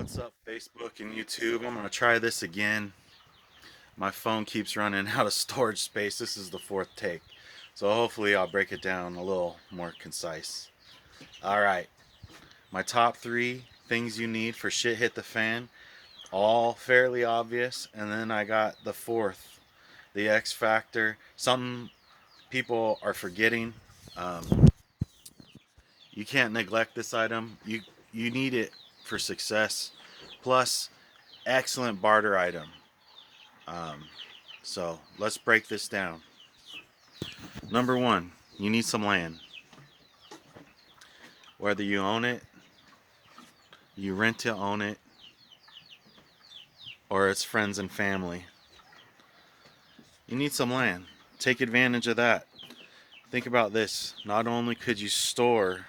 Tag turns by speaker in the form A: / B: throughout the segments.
A: What's up, Facebook and YouTube? I'm gonna try this again. My phone keeps running out of storage space. This is the fourth take. So hopefully I'll break it down a little more concise. Alright, my top three things you need for shit hit the fan. All fairly obvious. And then I got the fourth, the X factor. Some people are forgetting. Um, you can't neglect this item. You need it for success. Plus, excellent barter item. Um, so let's break this down. Number one, you need some land. Whether you own it, you rent to own it, or it's friends and family, you need some land. Take advantage of that. Think about this. Not only could you store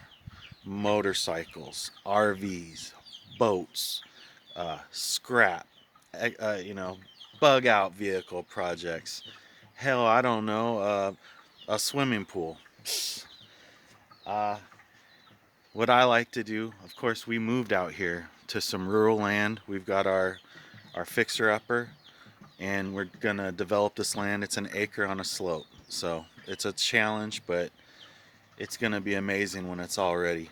A: motorcycles, RVs, boats, scrap, you know, bug out vehicle projects. Hell, I don't know, a swimming pool. Uh, what I like to do, of course, we moved out here to some rural land. We've got our fixer upper, and we're gonna develop this land. It's an acre on a slope, so it's a challenge, but it's gonna be amazing when it's all ready.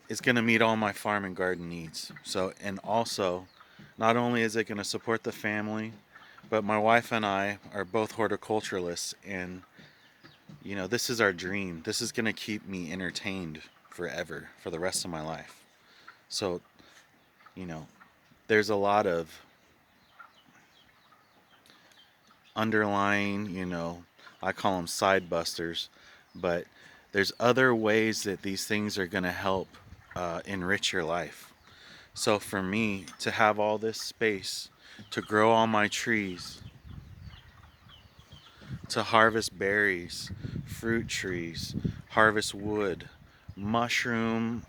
A: It's gonna meet all my farm and garden needs. So, and also, not only is it gonna support the family, but my wife and I are both horticulturalists, and this is our dream. This is going to keep me entertained forever, for the rest of my life. So, you know, there's a lot of underlying, I call them side busters, but there's other ways that these things are going to help enrich your life. So, for me to have all this space to grow all my trees, to harvest berries, fruit trees, harvest wood, mushroom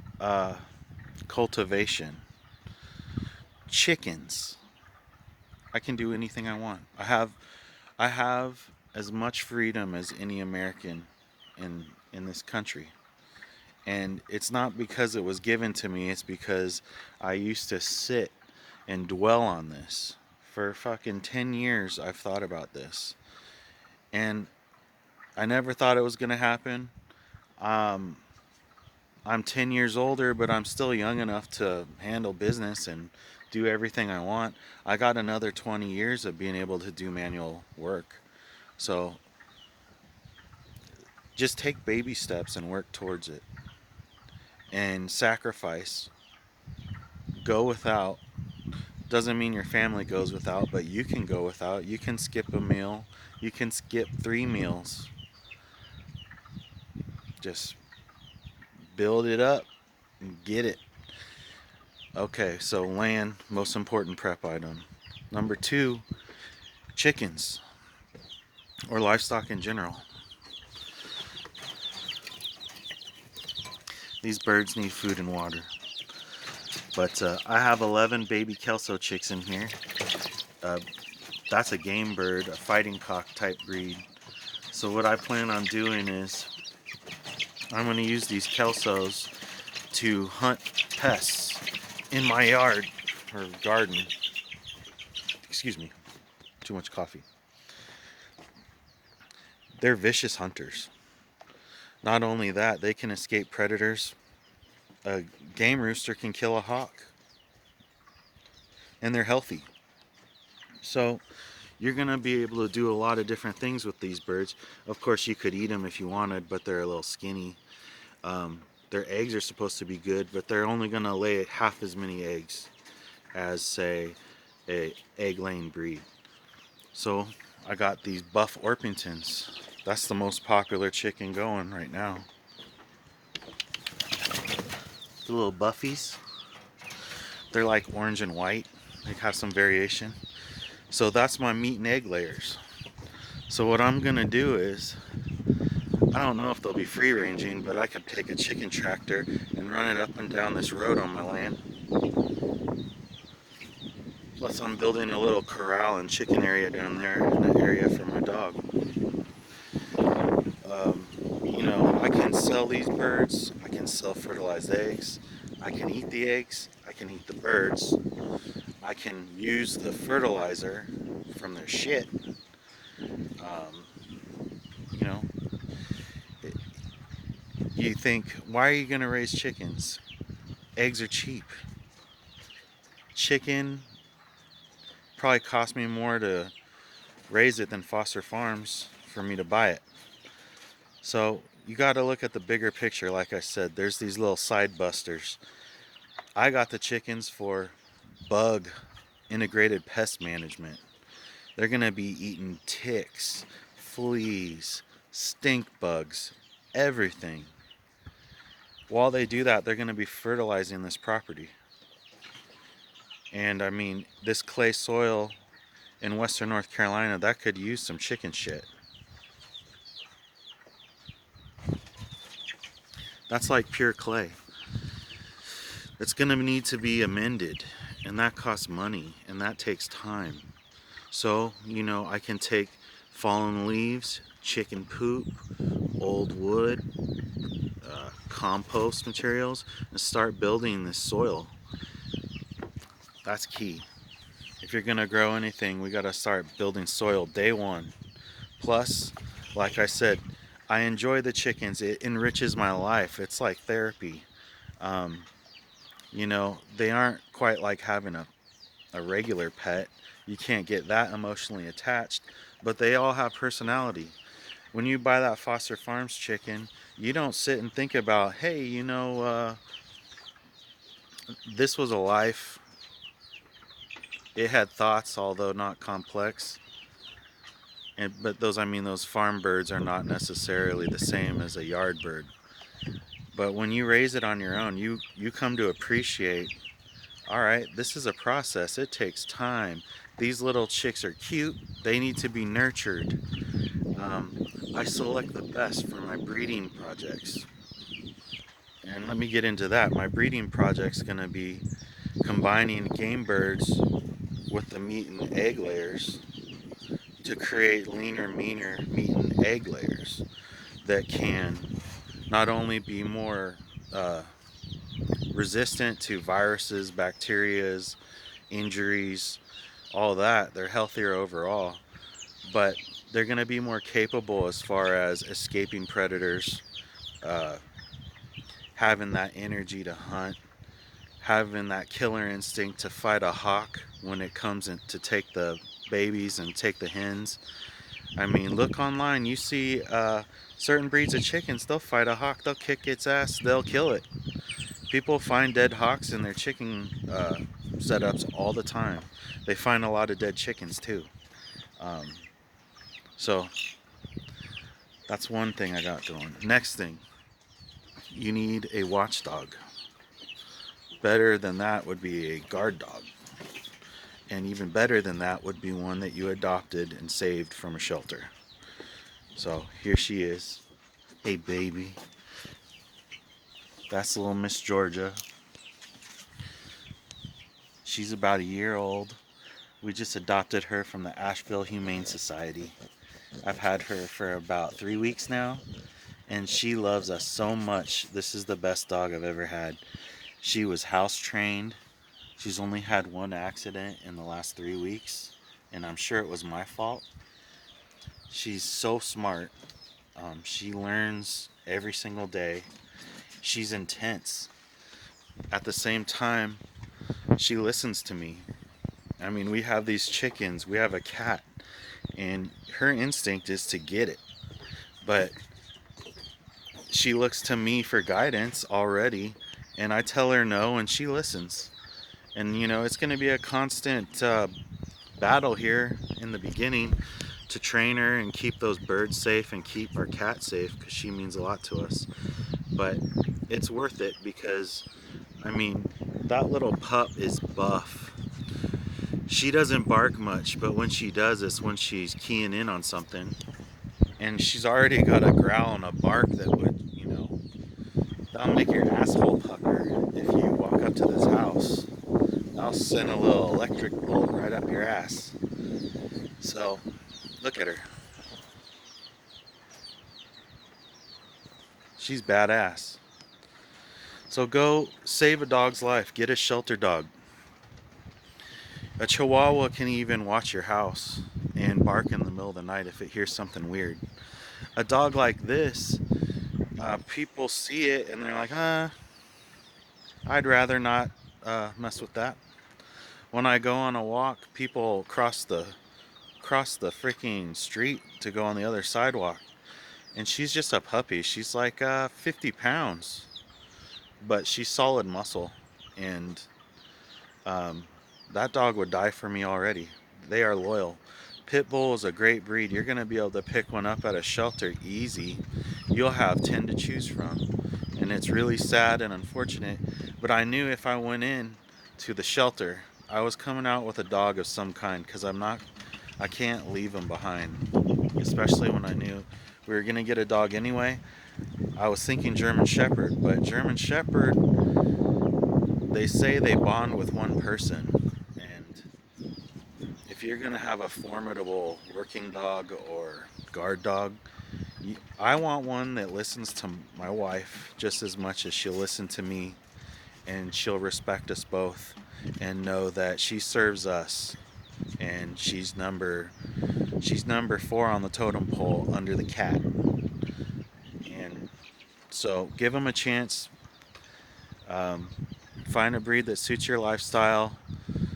A: cultivation, chickens. I can do anything I want. I have as much freedom as any American in this country. And it's not because it was given to me, it's because I used to sit and dwell on this. For fucking 10 years I've thought about this. And I never thought it was going to happen. Um, I'm 10 years older, but I'm still young enough to handle business and do everything I want. I got another 20 years of being able to do manual work. So just take baby steps and work towards it. And sacrifice. Go without. Doesn't mean your family goes without, but you can go without. You can skip a meal. You can skip 3 meals. Just build it up and get it. Okay, so land, most important prep item. Number two, chickens or livestock in general. These birds need food and water. But I have 11 baby Kelso chicks in here. Uh, that's a game bird, a fighting cock type breed. So what I plan on doing is I'm going to use these Kelsos to hunt pests in my yard or garden. Excuse me, too much coffee. They're vicious hunters. Not only that, they can escape predators. A game rooster can kill a hawk. And they're healthy. So you're going to be able to do a lot of different things with these birds. Of course, you could eat them if you wanted, but they're a little skinny. Their eggs are supposed to be good, but they're only going to lay half as many eggs as, say, a egg-laying breed. So I got these buff Orpingtons. That's the most popular chicken going right now. The little buffies. They're like orange and white. They have some variation. So that's my meat and egg layers. So what I'm gonna do is, I don't know if they'll be free ranging, but I could take a chicken tractor and run it up and down this road on my land. Plus I'm building a little corral and chicken area down there, and an area for my dog. I can sell these birds. I can sell fertilized eggs. I can eat the eggs, I can eat the birds, I can use the fertilizer from their shit. Um, you know, you think, why are you going to raise chickens? Eggs are cheap. Chicken probably cost me more to raise it than Foster Farms for me to buy it. So you got to look at the bigger picture. Like I said, there's these little side busters. I got the chickens for bug integrated pest management. They're going to be eating ticks, fleas, stink bugs, everything. While they do that, they're going to be fertilizing this property. And I mean, this clay soil in western North Carolina, that could use some chicken shit. That's like pure clay. It's going to need to be amended, and that costs money, and that takes time. So, I can take fallen leaves, chicken poop, old wood, compost materials, and start building this soil. That's key. If you're going to grow anything, we got to start building soil day one. Plus, like I said, I enjoy the chickens. It enriches my life. It's like therapy. Um, they aren't quite like having a regular pet. You can't get that emotionally attached, but they all have personality. When you buy that Foster Farms chicken, you don't sit and think about, hey, this was a life. It had thoughts, although not complex. But those farm birds are not necessarily the same as a yard bird. But when you raise it on your own, you come to appreciate, all right, this is a process. It takes time. These little chicks are cute. They need to be nurtured. I select the best for my breeding projects. And let me get into that. My breeding project's going to be combining game birds with the meat and egg layers to create leaner, meaner meat and egg layers that can not only be more resistant to viruses, bacterias, injuries, all that. They're healthier overall, but they're going to be more capable as far as escaping predators, uh, having that energy to hunt, having that killer instinct to fight a hawk when it comes in to take the babies and take the hens. I mean, look online, you see certain breeds of chickens, they'll fight a hawk, they'll kick its ass, they'll kill it. People find dead hawks in their chicken setups all the time. They find a lot of dead chickens too. Um, so that's one thing I got going. Next thing, you need a watchdog. Better than that would be a guard dog. And even better than that would be one that you adopted and saved from a shelter. So here she is. Hey baby. That's little Miss Georgia. She's about a year old. We just adopted her from the Asheville Humane Society. I've had her for about 3 weeks now, and she loves us so much. This is the best dog I've ever had. She was house trained. She's only had one accident in the last 3 weeks, and I'm sure it was my fault. She's so smart. She learns every single day. She's intense. At the same time, she listens to me. I mean, we have these chickens, we have a cat, and her instinct is to get it. But she looks to me for guidance already, and I tell her no, and she listens. And it's going to be a constant battle here in the beginning to train her and keep those birds safe and keep our cat safe, because she means a lot to us. But it's worth it because, I mean, that little pup is buff. She doesn't bark much, but when she does, it's when she's keying in on something. And she's already got a growl and a bark that would, that'll make your asshole pucker if you walk up to this house. I'll send a little electric bolt right up your ass. So, look at her. She's badass. So go save a dog's life. Get a shelter dog. A Chihuahua can even watch your house and bark in the middle of the night if it hears something weird. A dog like this, people see it and they're like, I'd rather not mess with that. When I go on a walk, people cross the freaking street to go on the other sidewalk, and she's just a puppy. She's like 50 pounds, but she's solid muscle, and um, that dog would die for me already. They are loyal. Pit Bull is a great breed. You're going to be able to pick one up at a shelter easy. You'll have 10 to choose from. And it's really sad and unfortunate. But I knew if I went in to the shelter, I was coming out with a dog of some kind because I can't leave him behind. Especially when I knew we were going to get a dog anyway. I was thinking German Shepherd, but German Shepherd, they say they bond with one person. And if you're going to have a formidable working dog or guard dog, I want one that listens to my wife just as much as she'll listen to me, and she'll respect us both and know that she serves us, and she's number 4 on the totem pole under the cat. And so give them a chance. Um, Find a breed that suits your lifestyle.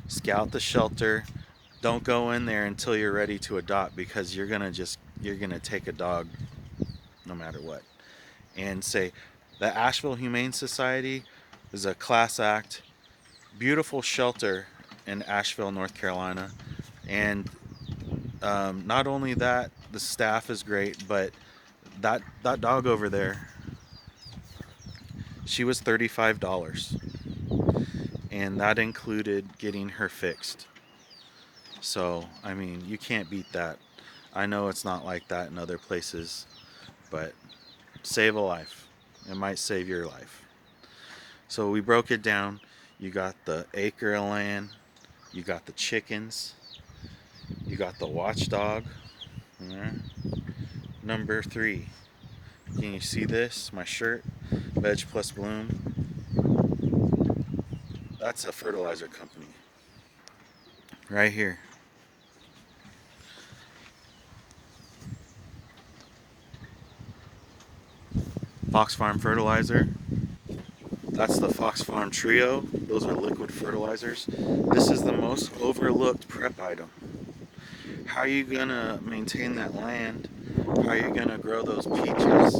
A: Scout the shelter. Don't go in there until you're ready to adopt, because you're gonna take a dog no matter what. And say the Asheville Humane Society is a class act, beautiful shelter in Asheville, North Carolina. And not only that, the staff is great, but that dog over there, she was $35, and that included getting her fixed. So I mean, you can't beat that. I know it's not like that in other places, but save a life. It might save your life. So we broke it down. You got the acre of land, you got the chickens, you got the watchdog. Yeah. Number 3. Can you see this? My shirt, Veg Plus Bloom. That's a fertilizer company. Right here. Fox Farm Fertilizer. That's the Fox Farm Trio. Those are liquid fertilizers. This is the most overlooked prep item. How are you gonna maintain that land? How are you gonna grow those peaches?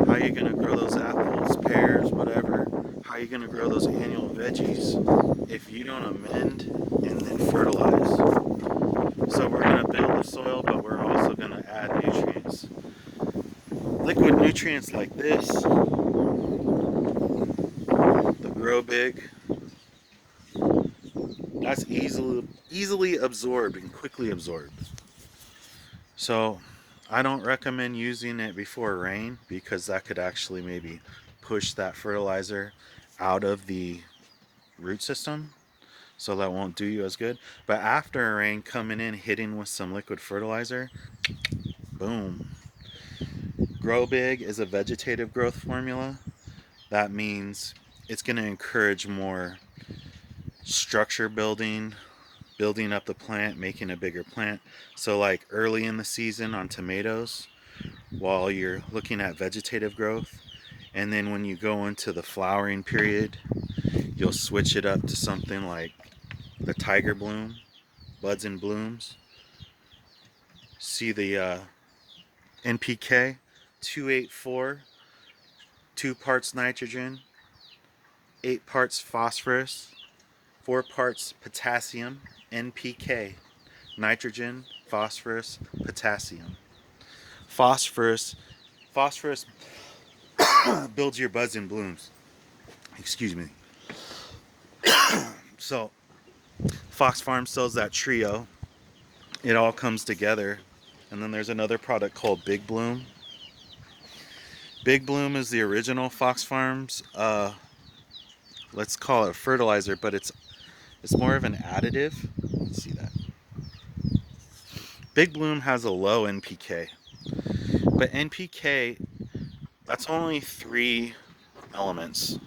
A: How are you gonna grow those apples, pears, whatever? How are you gonna grow those annual veggies if you don't amend and then fertilize? So we're gonna build the soil, but we're also gonna add nutrients. Liquid nutrients like this, the Grow Big, that's easily absorbed and quickly absorbed. So I don't recommend using it before rain, because that could actually maybe push that fertilizer out of the root system. So that won't do you as good. But after a rain, coming in, hitting with some liquid fertilizer, boom. Grow Big is a vegetative growth formula. That means it's going to encourage more structure building up the plant, making a bigger plant. So like early in the season on tomatoes, while you're looking at vegetative growth, and then when you go into the flowering period, you'll switch it up to something like the Tiger Bloom, Buds and Blooms. See the NPK 284, 2 parts nitrogen, 8 parts phosphorus, 4 parts potassium. NPK, nitrogen, phosphorus, potassium. Phosphorus builds your buds and blooms. Excuse me. So Fox Farm sells that trio. It all comes together. And then there's another product called Big Bloom. Big Bloom is the original Fox Farms, let's call it a fertilizer, but it's more of an additive. Let's see that. Big Bloom has a low NPK, but NPK, that's only 3 elements.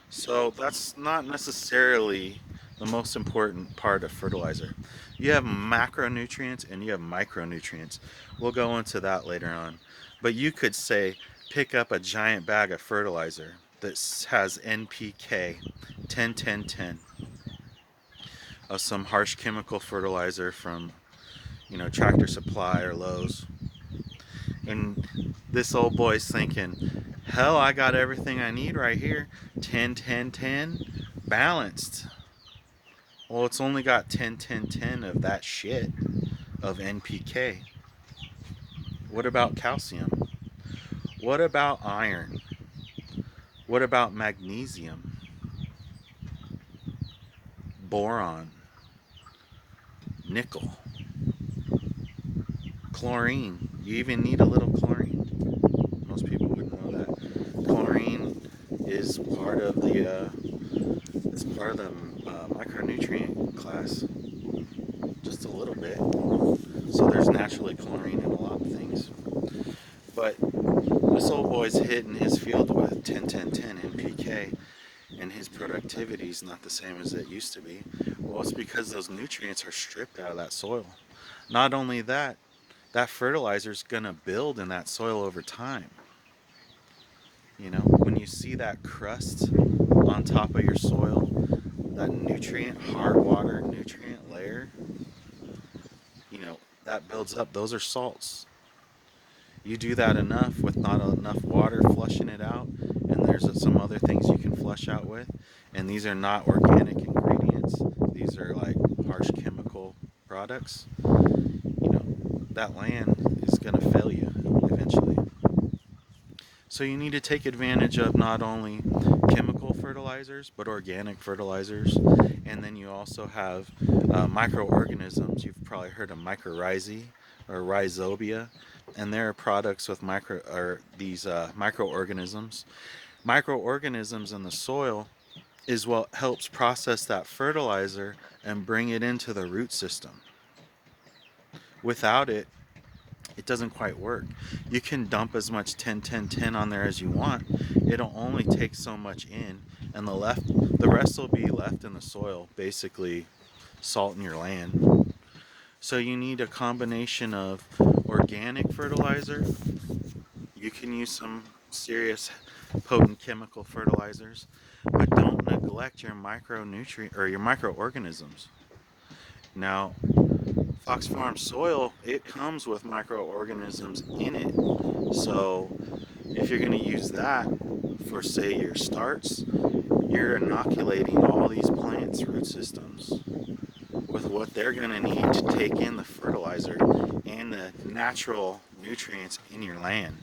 A: So that's not necessarily the most important part of fertilizer. You have macronutrients and you have micronutrients. We'll go into that later on. But you could say pick up a giant bag of fertilizer that has NPK 10 10 10 of some harsh chemical fertilizer from, Tractor Supply or Lowe's. And this old boy's thinking, hell, I got everything I need right here. 10 10 10 balanced. Well, it's only got 10 10 10 of that shit of NPK. What about calcium? What about iron? What about magnesium? Boron? Nickel? Chlorine? You even need a little chlorine. Most people wouldn't know that. Chlorine is part of the micronutrient class, just a little bit. So there's naturally chlorine in a lot of things. But this old boy's hitting his field with 10 10 10 NPK, and his productivity is not the same as it used to be. Well, it's because those nutrients are stripped out of that soil. Not only that, that fertilizer is going to build in that soil over time. When you see that crust on top of your soil, that nutrient, hard water nutrient layer, that builds up. Those are salts. You do that enough with not enough water flushing it out, and there's some other things you can flush out with, and these are not organic ingredients. These are like harsh chemical products. That land is going to fail you eventually. So you need to take advantage of not only chemical fertilizers but organic fertilizers, and then you also have microorganisms. You've probably heard of mycorrhizae or rhizobia, and they're products with these microorganisms. Microorganisms in the soil is what helps process that fertilizer and bring it into the root system. Without it, it doesn't quite work. You can dump as much 10 10 10 on there as you want. It'll only take so much in, and the rest will be left in the soil, basically salting your land. So you need a combination of organic fertilizer. You can use some serious potent chemical fertilizers, but don't neglect your micronutrient or your microorganisms. Now, Fox Farm soil, it comes with microorganisms in it. So if you're going to use that for, say, your starts, you're inoculating all these plants' root systems with what they're going to need to take in the fertilizer and the natural nutrients in your land.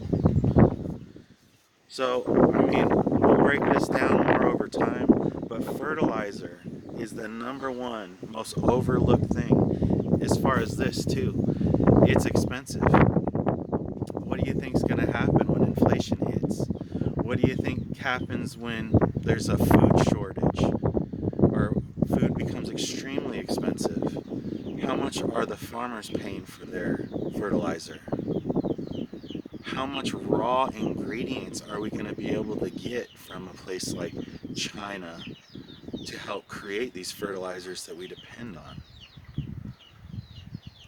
A: So, we'll break this down more over time, but fertilizer is the number one most overlooked thing as far as this, too. It's expensive. What do you think is going to happen when inflation hits? What do you think happens when there's a food shortage or food becomes extremely expensive? How much are the farmers paying for their fertilizer? How much raw ingredients are we going to be able to get from a place like China to help create these fertilizers that we depend on?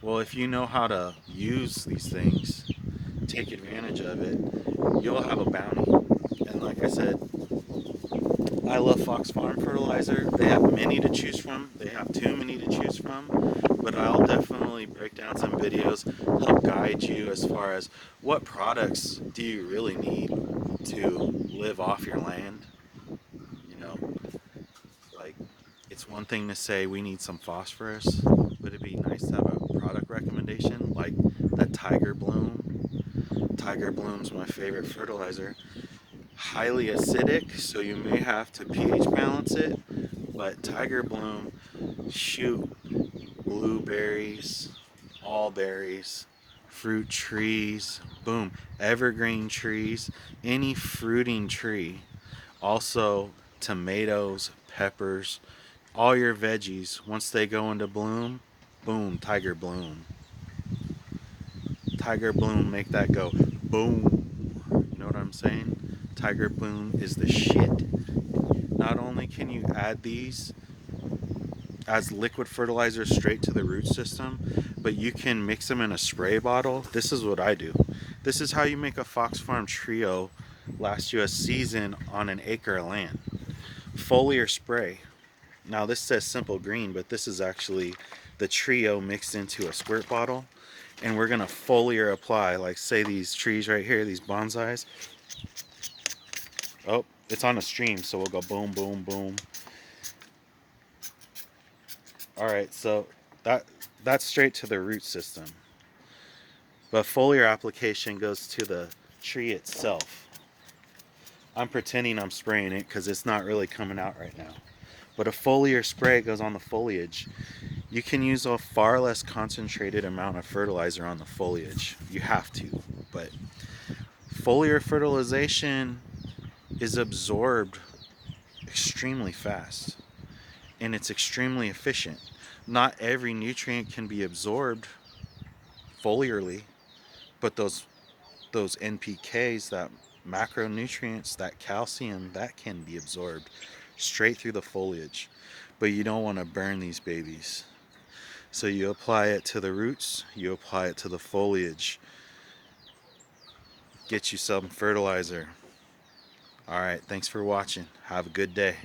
A: Well, if you know how to use these things, take advantage of it, you'll have a bounty. And like I said, I love Fox Farm Fertilizer. They have many to choose from. They have too many to choose from. But I'll definitely break down some videos, help guide you as far as what products do you really need to live off your land. Like, it's one thing to say we need some phosphorus, but it'd be nice to have a product recommendation like that Tiger Bloom. Tiger Bloom's my favorite fertilizer. Highly acidic, so you may have to pH balance it, but Tiger Bloom, shoot, blueberries, all berries, fruit trees, boom, evergreen trees, any fruiting tree, also tomatoes, peppers, all your veggies, once they go into bloom, boom, Tiger Bloom. Tiger Bloom, make that go boom. You know what I'm saying? Tiger Boom is the shit. Not only can you add these as liquid fertilizer straight to the root system, but you can mix them in a spray bottle. This is what I do. This is how you make a Fox Farm trio last you a season on an acre of land. Foliar spray. Now this says simple green, but this is actually the trio mixed into a squirt bottle. And we're gonna foliar apply, like say these trees right here, these bonsais. Oh, it's on a stream, so we'll go boom, boom, boom. All right, so that's straight to the root system. But foliar application goes to the tree itself. I'm pretending I'm spraying it because it's not really coming out right now. But a foliar spray goes on the foliage. You can use a far less concentrated amount of fertilizer on the foliage. You have to, but foliar fertilization is absorbed extremely fast and it's extremely efficient. Not every nutrient can be absorbed foliarly, but those NPKs, that macronutrients, that calcium, that can be absorbed straight through the foliage. But you don't want to burn these babies. So you apply it to the roots, you apply it to the foliage. Get you some fertilizer. Alright, thanks for watching. Have a good day.